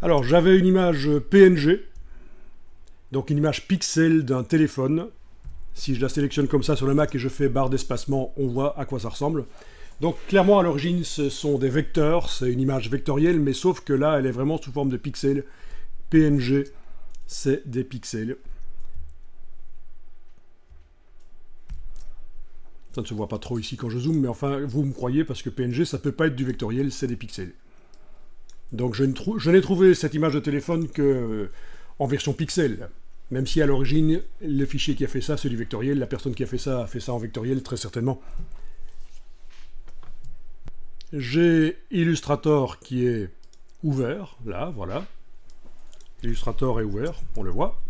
Alors, j'avais une image PNG, donc une image pixel d'un téléphone. Si je la sélectionne comme ça sur le Mac et je fais barre d'espacement, on voit à quoi ça ressemble. Donc clairement à l'origine ce sont des vecteurs, c'est une image vectorielle, mais sauf que là elle est vraiment sous forme de pixels. PNG, c'est des pixels. Ça ne se voit pas trop ici quand je zoome, mais enfin vous me croyez parce que PNG ça peut pas être du vectoriel, c'est des pixels. Donc je n'ai trouvé cette image de téléphone que en version pixel. Même si à l'origine, le fichier qui a fait ça, c'est du vectoriel, la personne qui a fait ça en vectoriel, très certainement. J'ai Illustrator qui est ouvert, là, voilà. Illustrator est ouvert, on le voit.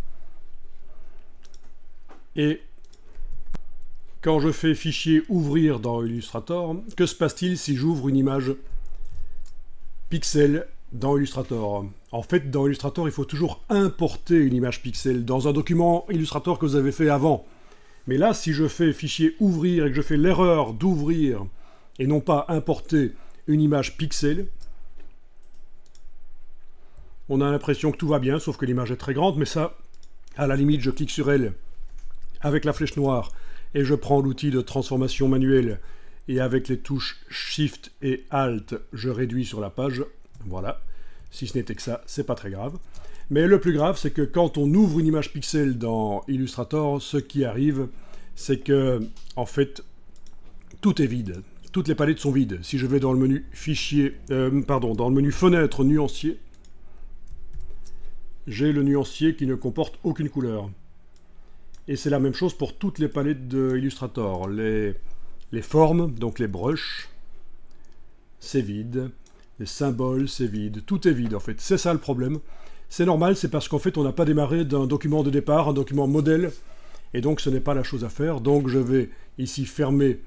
Et quand je fais fichier ouvrir dans Illustrator, que se passe-t-il si j'ouvre une image pixel dans Illustrator? En fait, dans Illustrator, il faut toujours importer une image pixel dans un document Illustrator que vous avez fait avant. Mais là, si je fais fichier ouvrir et que je fais l'erreur d'ouvrir et non pas importer une image pixel, on a l'impression que tout va bien, sauf que l'image est très grande, mais ça, à la limite, je clique sur elle avec la flèche noire et je prends l'outil de transformation manuelle et avec les touches Shift et Alt, je réduis sur la page. Voilà. Si ce n'était que ça, c'est pas très grave. Mais le plus grave, c'est que quand on ouvre une image pixel dans Illustrator, ce qui arrive, c'est que, en fait, tout est vide. Toutes les palettes sont vides. Si je vais dans le menu fichier, dans le menu fenêtre nuancier, j'ai le nuancier qui ne comporte aucune couleur. Et c'est la même chose pour toutes les palettes de Illustrator. Les formes, donc les brushes, c'est vide. Les symboles, c'est vide. Tout est vide, en fait. C'est ça le problème. C'est normal, c'est parce qu'en fait, on n'a pas démarré d'un document de départ, un document modèle, et donc ce n'est pas la chose à faire. Donc je vais ici fermer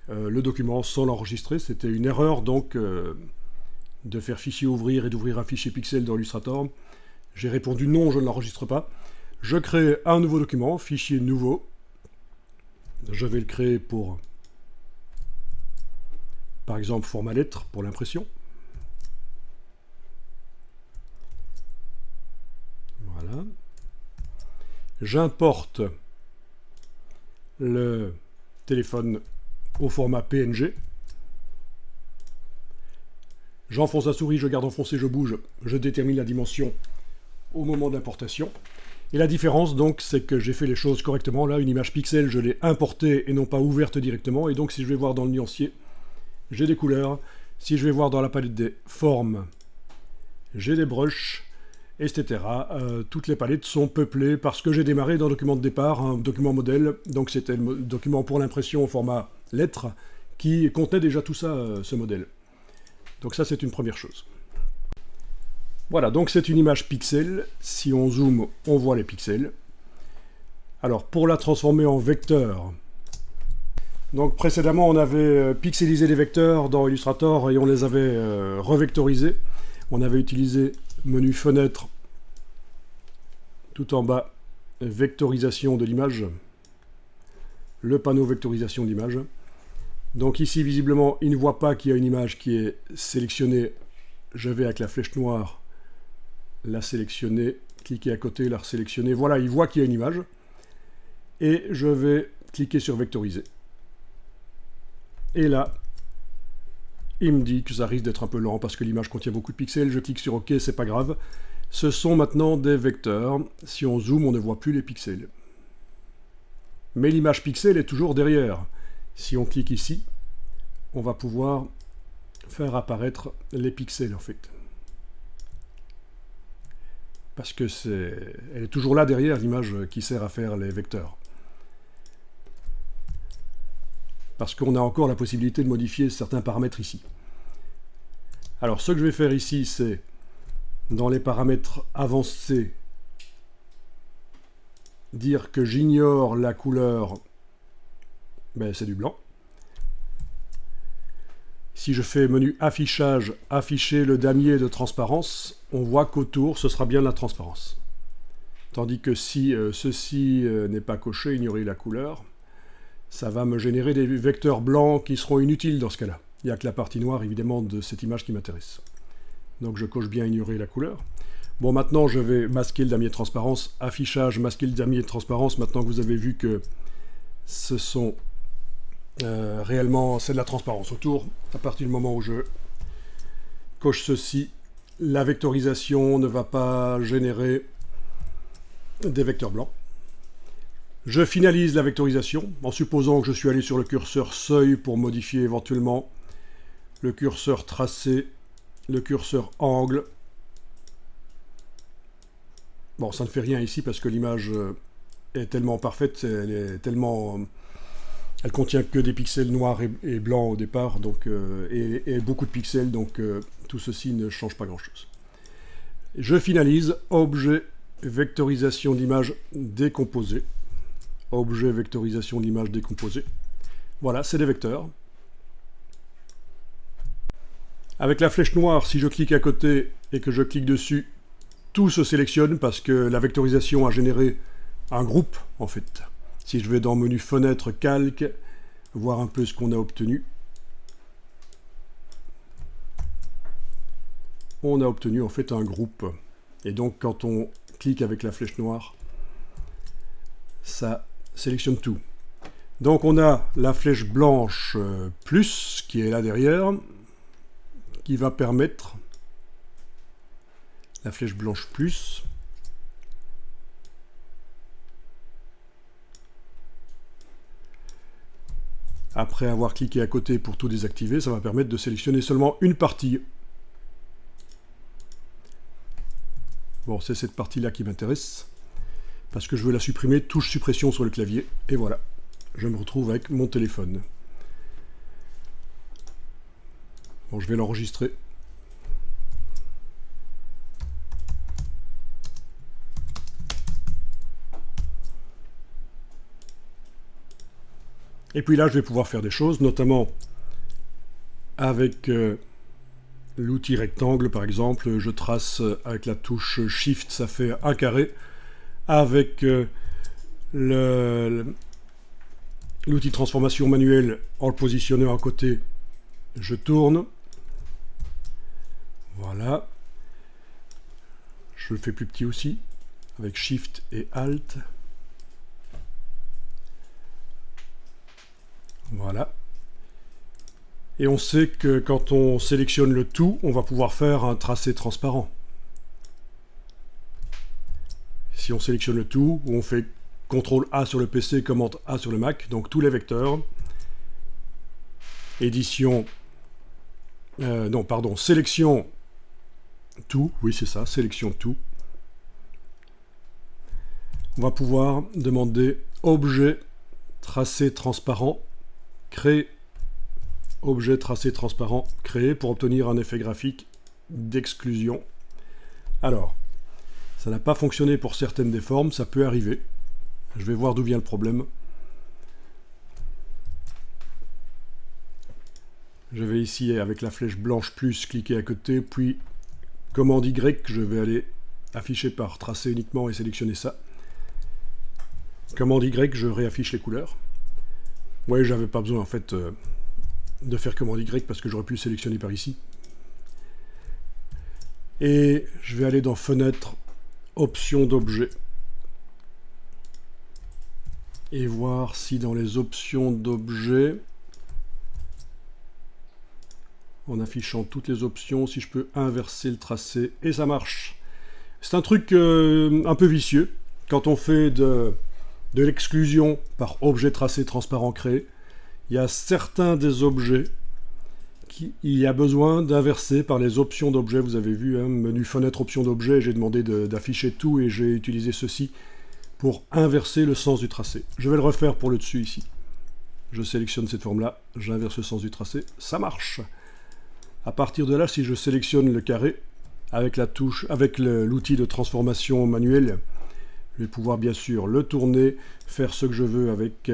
le document sans l'enregistrer. C'était une erreur, donc, de faire fichier ouvrir et d'ouvrir un fichier pixel dans Illustrator. J'ai répondu non, je ne l'enregistre pas. Je crée un nouveau document, fichier nouveau. Je vais le créer pour, par exemple, format lettre pour l'impression. Voilà. J'importe le téléphone au format PNG. J'enfonce la souris, je garde enfoncé, je bouge, je détermine la dimension au moment de l'importation. Et la différence, donc, c'est que j'ai fait les choses correctement. Là, une image pixel, je l'ai importée et non pas ouverte directement. Et donc, si je vais voir dans le nuancier, j'ai des couleurs. Si je vais voir dans la palette des formes, j'ai des brushes, etc. Toutes les palettes sont peuplées parce que j'ai démarré d'un document de départ, un document modèle. Donc, c'était le document pour l'impression au format lettre qui contenait déjà tout ça, ce modèle. Donc ça, c'est une première chose. Voilà, donc c'est une image pixel. Si on zoome, on voit les pixels. Alors, pour la transformer en vecteur, donc précédemment, on avait pixelisé les vecteurs dans Illustrator et on les avait revectorisés. On avait utilisé menu fenêtre, tout en bas, vectorisation de l'image, le panneau vectorisation d'image. Donc ici, visiblement, il ne voit pas qu'il y a une image qui est sélectionnée. Je vais avec la flèche noire la sélectionner, cliquer à côté, la sélectionner. Voilà, il voit qu'il y a une image. Et je vais cliquer sur vectoriser. Et là, il me dit que ça risque d'être un peu lent parce que l'image contient beaucoup de pixels. Je clique sur OK, c'est pas grave. Ce sont maintenant des vecteurs. Si on zoome, on ne voit plus les pixels. Mais l'image pixel est toujours derrière. Si on clique ici, on va pouvoir faire apparaître les pixels en fait. Parce que elle est toujours là derrière l'image qui sert à faire les vecteurs. Parce qu'on a encore la possibilité de modifier certains paramètres ici. Alors ce que je vais faire ici, c'est dans les paramètres avancés, dire que j'ignore la couleur, ben, c'est du blanc. Si je fais menu affichage, afficher le damier de transparence, on voit qu'autour, ce sera bien la transparence. Tandis que si ceci n'est pas coché, ignorer la couleur, ça va me générer des vecteurs blancs qui seront inutiles dans ce cas-là. Il n'y a que la partie noire, évidemment, de cette image qui m'intéresse. Donc je coche bien ignorer la couleur. Bon, maintenant, je vais masquer le damier de transparence. Affichage, masquer le damier de transparence. Maintenant que vous avez vu que ce sont réellement, c'est de la transparence autour. À partir du moment où je coche ceci, la vectorisation ne va pas générer des vecteurs blancs. Je finalise la vectorisation en supposant que je suis allé sur le curseur seuil pour modifier éventuellement le curseur tracé, le curseur angle. Bon, ça ne fait rien ici parce que l'image est tellement parfaite, elle contient que des pixels noirs et blancs au départ, donc, et beaucoup de pixels, donc tout ceci ne change pas grand-chose. Je finalise, objet, vectorisation d'image décomposée. Objet, vectorisation d'image décomposée. Voilà, c'est des vecteurs. Avec la flèche noire, si je clique à côté et que je clique dessus, tout se sélectionne parce que la vectorisation a généré un groupe, en fait. Si je vais dans menu fenêtre, calque, voir un peu ce qu'on a obtenu, on a obtenu en fait un groupe. Et donc quand on clique avec la flèche noire, ça sélectionne tout. Donc on a la flèche blanche plus qui est là derrière, qui va permettre la flèche blanche plus. Après avoir cliqué à côté pour tout désactiver, ça va permettre de sélectionner seulement une partie. Bon, c'est cette partie-là qui m'intéresse, parce que je veux la supprimer, touche suppression sur le clavier, et voilà, je me retrouve avec mon téléphone. Bon, je vais l'enregistrer. Et puis là, je vais pouvoir faire des choses, notamment avec l'outil rectangle, par exemple. Je trace avec la touche Shift, ça fait un carré. Avec l'outil transformation manuelle, en le positionnant à côté, je tourne. Voilà. Je le fais plus petit aussi, avec Shift et Alt. Voilà. Et on sait que quand on sélectionne le tout, on va pouvoir faire un tracé transparent. Si on sélectionne le tout, ou on fait CTRL-A sur le PC, Commande-A sur le Mac, donc tous les vecteurs. Édition... non, pardon, sélection tout, oui c'est ça, sélection tout. On va pouvoir demander objet tracé transparent, créer objet tracé transparent, créer pour obtenir un effet graphique d'exclusion. Alors, ça n'a pas fonctionné pour certaines des formes, ça peut arriver. Je vais voir d'où vient le problème. Je vais ici avec la flèche blanche plus cliquer à côté, puis commande Y, je vais aller afficher par tracé uniquement et sélectionner ça. Commande Y, je réaffiche les couleurs. Ouais, j'avais pas besoin en fait de faire commande Y parce que j'aurais pu sélectionner par ici. Et je vais aller dans Fenêtre, Options d'objet. Et voir si dans les options d'objet, en affichant toutes les options, si je peux inverser le tracé, et ça marche. C'est un truc un peu vicieux, quand on fait de l'exclusion par objet tracé transparent créé, il y a certains des objets qu'il y a besoin d'inverser par les options d'objet. Vous avez vu, hein, menu fenêtre options d'objet, j'ai demandé d'afficher tout et j'ai utilisé ceci pour inverser le sens du tracé. Je vais le refaire pour le dessus ici. Je sélectionne cette forme-là, j'inverse le sens du tracé, ça marche. À partir de là, si je sélectionne le carré avec la touche, avec l'outil de transformation manuelle, je vais pouvoir bien sûr le tourner, faire ce que je veux avec,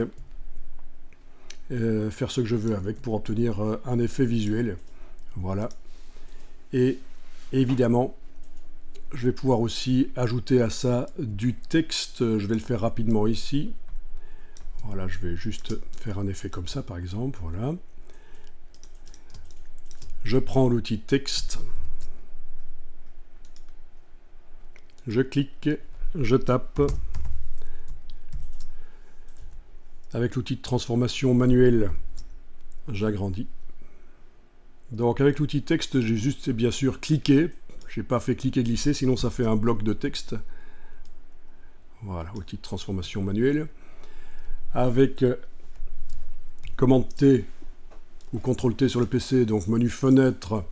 pour obtenir un effet visuel. Voilà. Et évidemment, je vais pouvoir aussi ajouter à ça du texte. Je vais le faire rapidement ici. Voilà, je vais juste faire un effet comme ça, par exemple. Voilà. Je prends l'outil texte. je clique, je tape. Avec l'outil de transformation manuelle, j'agrandis. Donc avec l'outil texte, j'ai juste bien sûr cliqué. Je n'ai pas fait cliquer-glisser, sinon ça fait un bloc de texte. Voilà, outil de transformation manuelle. Avec commande T ou CTRL T sur le PC, donc menu fenêtre,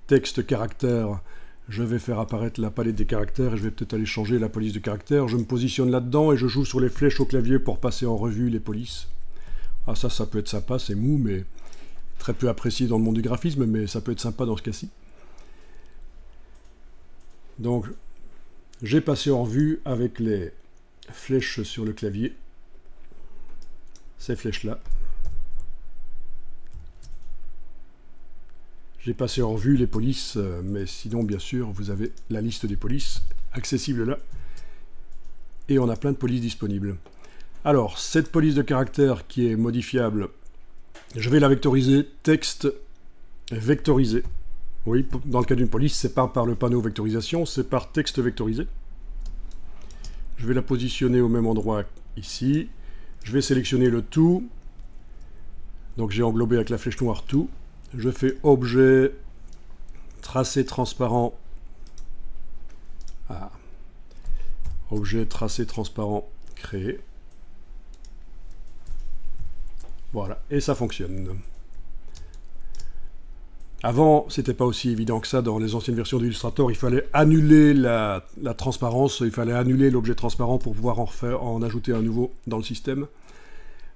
texte, caractère, je vais faire apparaître la palette des caractères et je vais peut-être aller changer la police de caractères. Je me positionne là-dedans et je joue sur les flèches au clavier pour passer en revue les polices. Ah ça peut être sympa, c'est mou, mais très peu apprécié dans le monde du graphisme, mais ça peut être sympa dans ce cas-ci. Donc, j'ai passé en revue avec les flèches sur le clavier, ces flèches-là. J'ai passé en revue les polices, mais sinon, bien sûr, vous avez la liste des polices accessible là. Et on a plein de polices disponibles. Alors, cette police de caractère qui est modifiable, je vais la vectoriser, texte vectorisé. Oui, dans le cas d'une police, c'est pas par le panneau vectorisation, c'est par texte vectorisé. Je vais la positionner au même endroit ici. Je vais sélectionner le tout. Donc j'ai englobé avec la flèche noire tout. Je fais objet, tracé transparent. Ah. Objet, tracé transparent, créé. Voilà, et ça fonctionne. Avant, c'était pas aussi évident que ça dans les anciennes versions d'Illustrator. Il fallait annuler la transparence, il fallait annuler l'objet transparent pour pouvoir en ajouter un nouveau dans le système.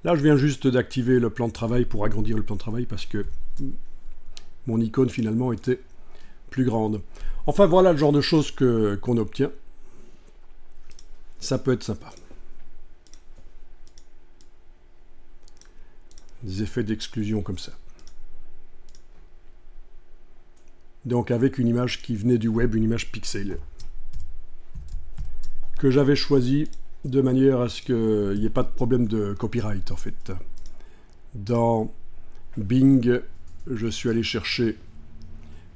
Là, je viens juste d'activer le plan de travail pour agrandir le plan de travail parce que mon icône finalement était plus grande. Enfin, voilà le genre de choses qu'on obtient. Ça peut être sympa. Des effets d'exclusion comme ça. Donc avec une image qui venait du web, une image pixel, que j'avais choisi de manière à ce qu'il n'y ait pas de problème de copyright en fait. Dans Bing, je suis allé chercher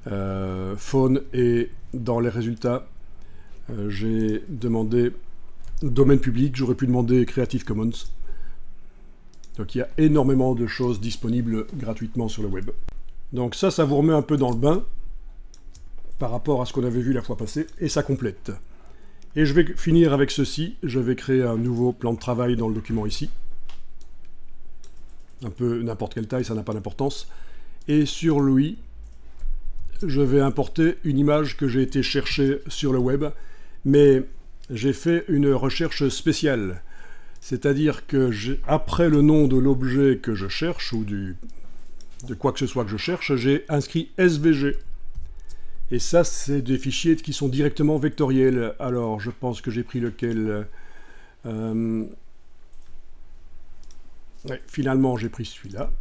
faune et dans les résultats, j'ai demandé domaine public, j'aurais pu demander Creative Commons. Donc il y a énormément de choses disponibles gratuitement sur le web. Donc ça vous remet un peu dans le bain par rapport à ce qu'on avait vu la fois passée, et ça complète. Et je vais finir avec ceci, je vais créer un nouveau plan de travail dans le document ici. Un peu n'importe quelle taille, ça n'a pas d'importance. Et sur lui, je vais importer une image que j'ai été chercher sur le web, mais j'ai fait une recherche spéciale. C'est-à-dire que après le nom de l'objet que je cherche, ou de quoi que ce soit que je cherche, j'ai inscrit SVG. Et ça, c'est des fichiers qui sont directement vectoriels. Alors, je pense que j'ai pris lequel ouais, finalement, j'ai pris celui-là.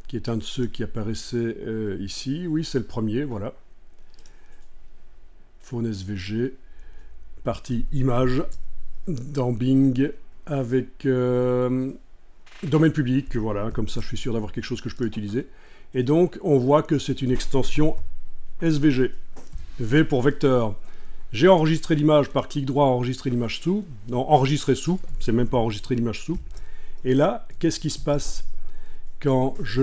Qui est un de ceux qui apparaissait ici. Oui, c'est le premier, voilà. Faune SVG, partie image, dans Bing, avec domaine public, voilà, comme ça je suis sûr d'avoir quelque chose que je peux utiliser. Et donc, on voit que c'est une extension SVG. V pour vecteur. J'ai enregistré l'image par clic droit, enregistrer l'image sous. Non, enregistrer sous, c'est même pas enregistrer l'image sous. Et là, qu'est-ce qui se passe quand je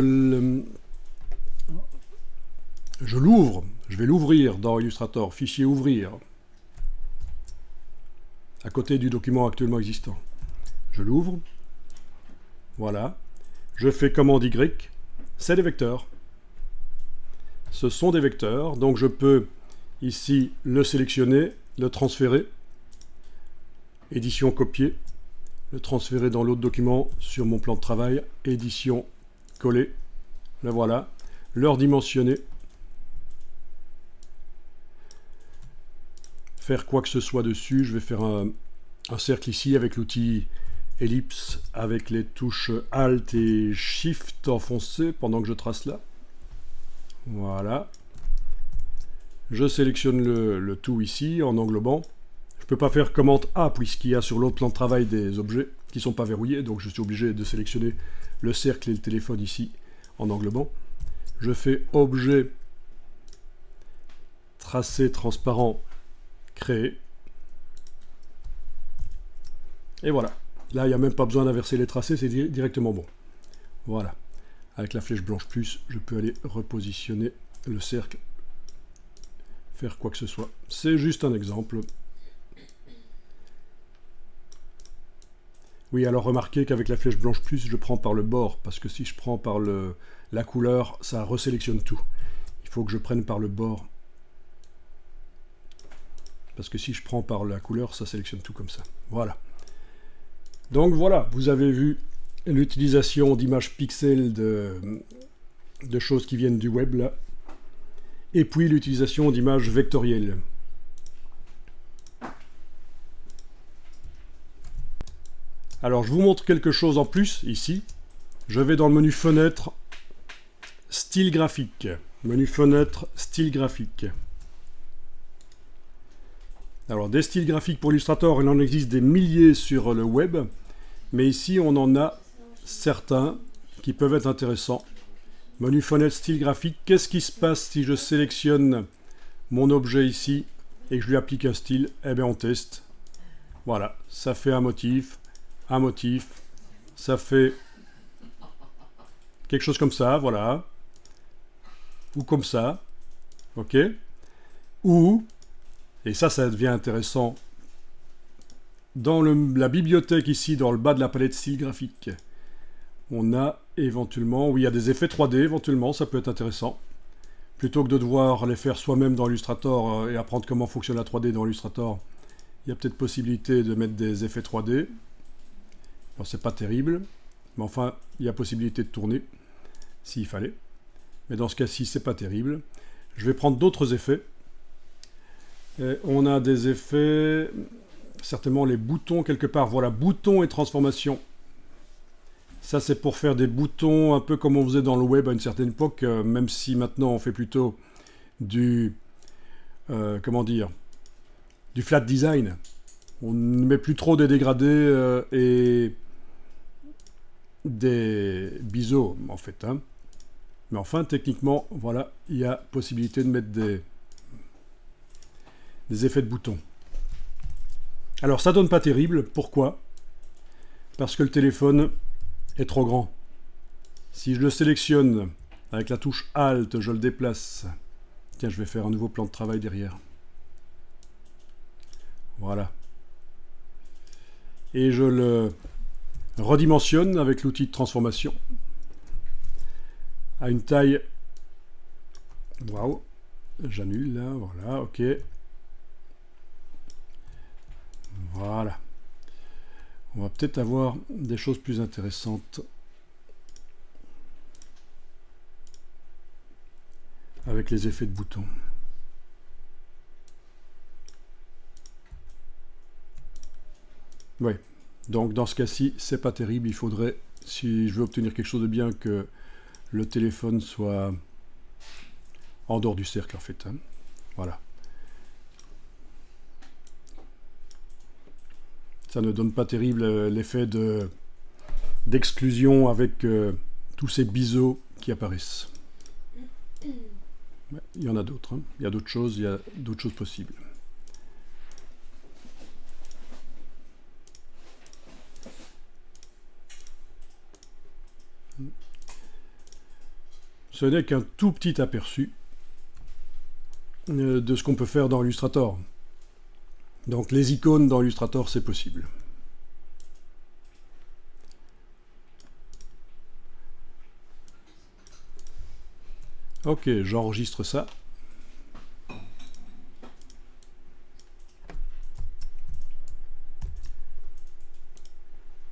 l'ouvre? Je vais l'ouvrir dans Illustrator, fichier ouvrir, à côté du document actuellement existant. Je l'ouvre. Voilà. Je fais commande Y. C'est des vecteurs. Ce sont des vecteurs. Donc je peux ici le sélectionner, le transférer. Édition copier. Le transférer dans l'autre document sur mon plan de travail. Édition coller. Le voilà. Le redimensionner. Faire quoi que ce soit dessus. Je vais faire un cercle ici avec l'outil ellipse avec les touches Alt et Shift enfoncées pendant que je trace là. Voilà. Je sélectionne le tout ici en englobant. Je ne peux pas faire commande A puisqu'il y a sur l'autre plan de travail des objets qui ne sont pas verrouillés, donc je suis obligé de sélectionner le cercle et le téléphone ici en englobant. Je fais objet, tracé transparent créé. Et voilà. Là, il n'y a même pas besoin d'inverser les tracés, c'est directement bon. Voilà. Avec la flèche blanche plus, je peux aller repositionner le cercle, faire quoi que ce soit. C'est juste un exemple. Oui, alors remarquez qu'avec la flèche blanche plus, je prends par le bord, parce que si je prends par la couleur, ça resélectionne tout. Il faut que je prenne par le bord. Parce que si je prends par la couleur, ça sélectionne tout comme ça. Voilà. Donc voilà, vous avez vu l'utilisation d'images pixels de choses qui viennent du web, là. Et puis l'utilisation d'images vectorielles. Alors je vous montre quelque chose en plus, ici. Je vais dans le menu Fenêtre, Style graphique. Menu Fenêtre, Style graphique. Alors des styles graphiques pour Illustrator, il en existe des milliers sur le web. Mais ici, on en a certains qui peuvent être intéressants. Menu Fenêtre, Style graphique. Qu'est-ce qui se passe si je sélectionne mon objet ici et que je lui applique un style? Eh bien, on teste. Voilà, ça fait un motif, ça fait quelque chose comme ça, voilà. Ou comme ça, ok. Ou, et ça devient intéressant, dans la bibliothèque ici, dans le bas de la palette style graphique, on a éventuellement, oui, il y a des effets 3D, éventuellement, ça peut être intéressant. Plutôt que de devoir les faire soi-même dans Illustrator et apprendre comment fonctionne la 3D dans Illustrator, il y a peut-être possibilité de mettre des effets 3D. Alors, c'est pas terrible, mais enfin, il y a possibilité de tourner, s'il fallait. Mais dans ce cas-ci, c'est pas terrible. Je vais prendre d'autres effets. Et on a des effets, certainement les boutons quelque part. Voilà, boutons et transformation. Ça, c'est pour faire des boutons un peu comme on faisait dans le web à une certaine époque, même si maintenant on fait plutôt du, comment dire, du flat design. On ne met plus trop des dégradés et des biseaux, en fait. Hein. Mais enfin, techniquement, voilà, il y a possibilité de mettre des effets de boutons. Alors, ça donne pas terrible. Pourquoi? Parce que le téléphone est trop grand. Si je le sélectionne avec la touche Alt, je le déplace. Tiens, je vais faire un nouveau plan de travail derrière. Voilà. Et je le redimensionne avec l'outil de transformation à une taille. Waouh. J'annule là, voilà, ok. Voilà. On va peut-être avoir des choses plus intéressantes avec les effets de boutons. Oui, donc dans ce cas-ci, c'est pas terrible. Il faudrait, si je veux obtenir quelque chose de bien, que le téléphone soit en dehors du cercle, en fait. Hein. Voilà. Ça ne donne pas terrible l'effet d'exclusion avec tous ces biseaux qui apparaissent. Ouais, il y en a d'autres. Hein. Il y a d'autres choses possibles. Ce n'est qu'un tout petit aperçu de ce qu'on peut faire dans Illustrator. Donc les icônes dans Illustrator, c'est possible. Ok, j'enregistre ça.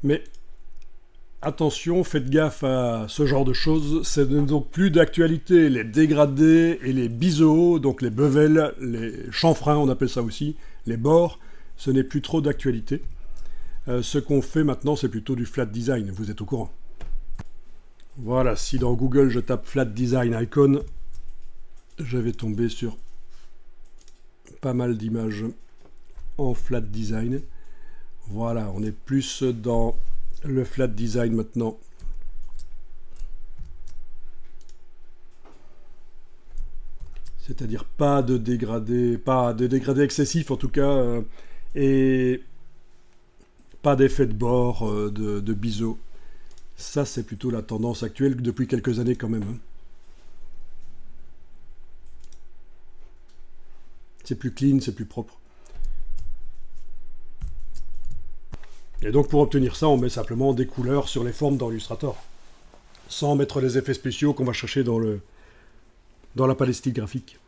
Mais attention, faites gaffe à ce genre de choses. C'est donc plus d'actualité. Les dégradés et les biseaux, donc les bevels, les chanfreins, on appelle ça aussi, les bords, ce n'est plus trop d'actualité. Ce qu'on fait maintenant, c'est plutôt du flat design, vous êtes au courant. Voilà, si dans Google je tape flat design icon, je vais tomber sur pas mal d'images en flat design. Voilà, on est plus dans le flat design maintenant. C'est-à-dire pas de dégradé excessif en tout cas, et pas d'effet de bord, de biseau. Ça, c'est plutôt la tendance actuelle depuis quelques années quand même, hein. C'est plus clean, c'est plus propre. Et donc pour obtenir ça, on met simplement des couleurs sur les formes dans Illustrator, sans mettre les effets spéciaux qu'on va chercher dans la palette style graphique.